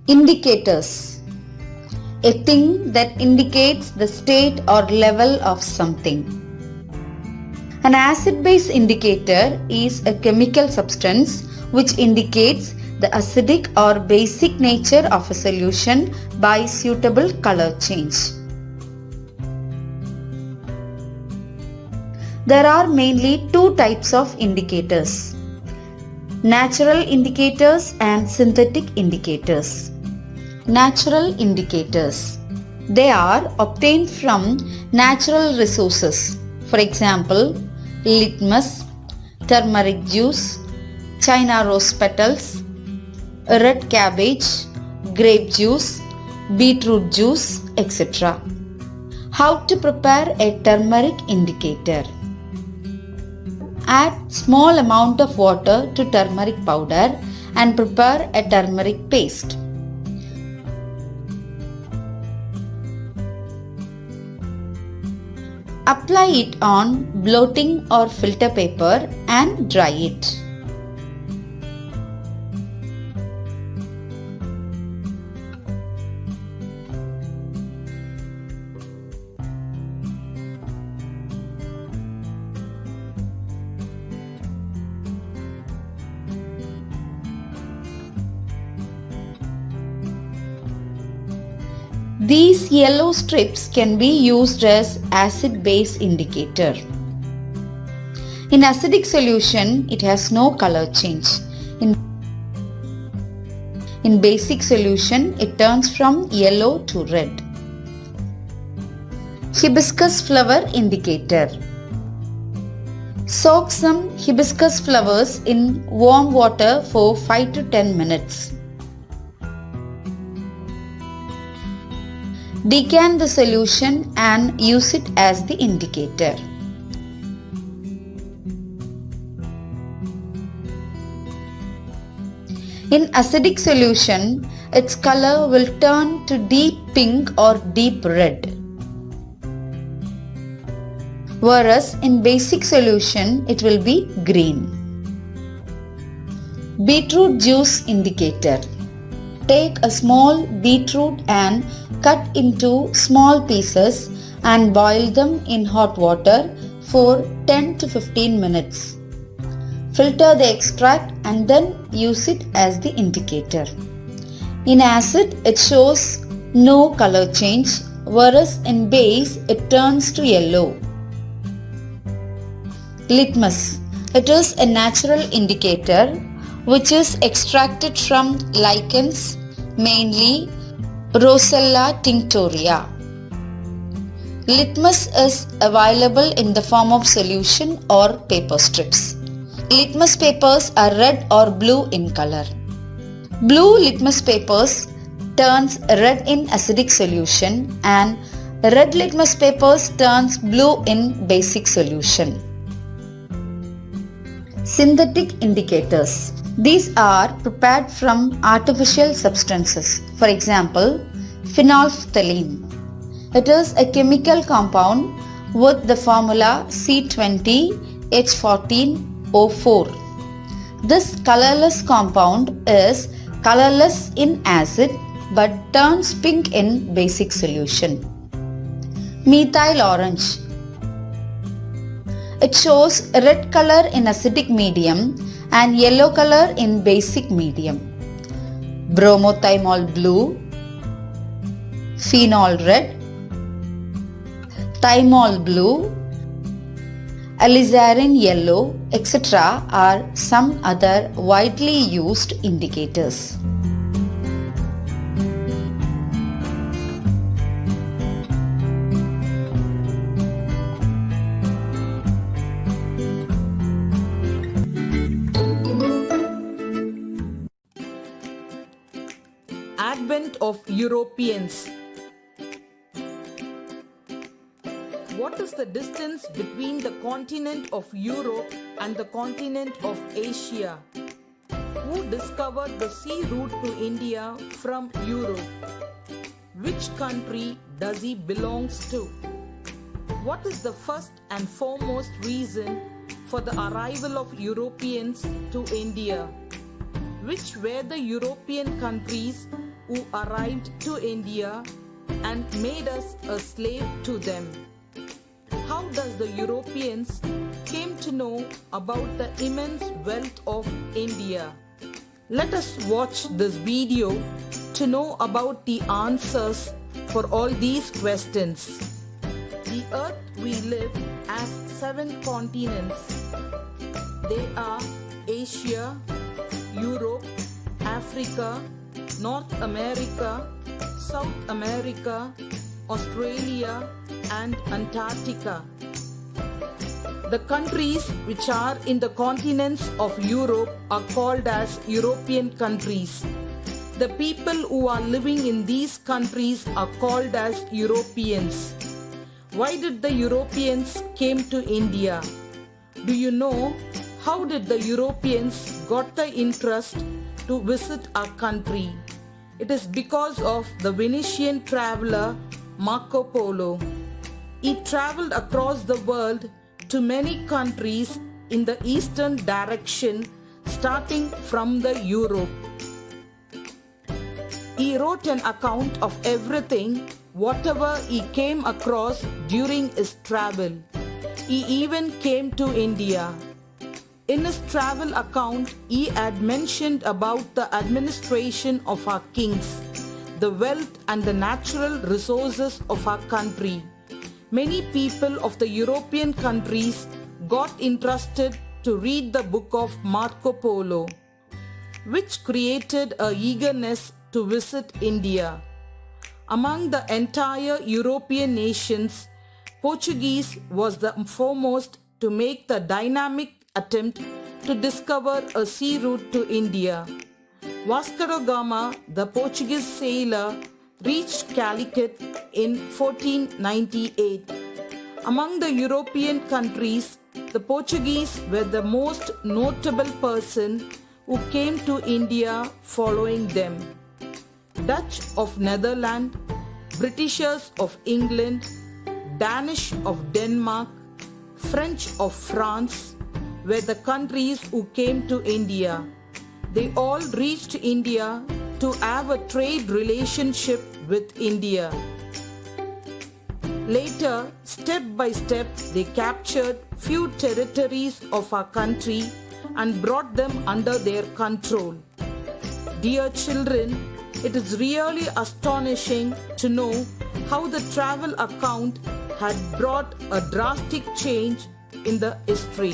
Indicators. A thing that indicates the state or level of something. An acid-base indicator is a chemical substance which indicates the acidic or basic nature of a solution by suitable color change. There are mainly two types of indicators: natural indicators and synthetic indicators. Natural indicators. They are obtained from natural resources. For example, litmus, turmeric juice, China rose petals, red cabbage, grape juice, beetroot juice, etc. How to prepare a turmeric indicator? Add small amount of water to turmeric powder and prepare a turmeric paste. Apply it on blotting or filter paper and dry it. These yellow strips can be used as acid-base indicator. In acidic solution, it has no color change. In basic solution, it turns from yellow to red. Hibiscus flower indicator. Soak some hibiscus flowers in warm water for 5 to 10 minutes. Decant the solution and use it as the indicator. In acidic solution, its color will turn to deep pink or deep red. Whereas in basic solution, it will be green. Beetroot juice indicator. Take a small beetroot and cut into small pieces and boil them in hot water for 10 to 15 minutes. Filter the extract and then use it as the indicator. In acid, it shows no color change, whereas in base, it turns to yellow. Litmus. It is a natural indicator which is extracted from lichens, mainly Rossella tinctoria. Litmus is available in the form of solution or paper strips. Litmus papers are red or blue in color. Blue litmus papers turns red in acidic solution and red litmus papers turns blue in basic solution. Synthetic indicators. These are prepared from artificial substances. For example, phenolphthalein. It is a chemical compound with the formula C20H14O4. This colorless compound is colorless in acid but turns pink in basic solution. Methyl orange. It shows red color in acidic medium and yellow color in basic medium. Bromothymol blue, phenol red, thymol blue, alizarin yellow, etc. are some other widely used indicators. Advent of Europeans. What is the distance between the continent of Europe and the continent of Asia? Who discovered the sea route to India from Europe? Which country does he belong to? What is the first and foremost reason for the arrival of Europeans to India? Which were the European countries who arrived to India and made us a slave to them. How does the Europeans came to know about the immense wealth of India? Let us watch this video to know about the answers for all these questions. The earth we live has 7 continents. They are Asia, Europe, Africa, North America, South America, Australia, and Antarctica. The countries which are in the continents of Europe are called as European countries. The people who are living in these countries are called as Europeans. Why did the Europeans came to India? Do you know how did the Europeans got the interest to visit our country? It is because of the Venetian traveler Marco Polo. He traveled across the world to many countries in the eastern direction, starting from the Europe. He wrote an account of everything, whatever he came across during his travel. He even came to India. In his travel account, he had mentioned about the administration of our kings, the wealth and the natural resources of our country. Many people of the European countries got interested to read the book of Marco Polo, which created a eagerness to visit India. Among the entire European nations, Portuguese was the foremost to make the dynamic attempt to discover a sea route to India. Vasco da Gama, the Portuguese sailor, reached Calicut in 1498. Among the European countries, the Portuguese were the most notable person who came to India following them. Dutch of Netherlands, Britishers of England, Danish of Denmark, French of France were the countries who came to India. They all reached India to have a trade relationship with India. Later, step by step, they captured few territories of our country and brought them under their control. Dear children, it is really astonishing to know how the travel account had brought a drastic change in the history.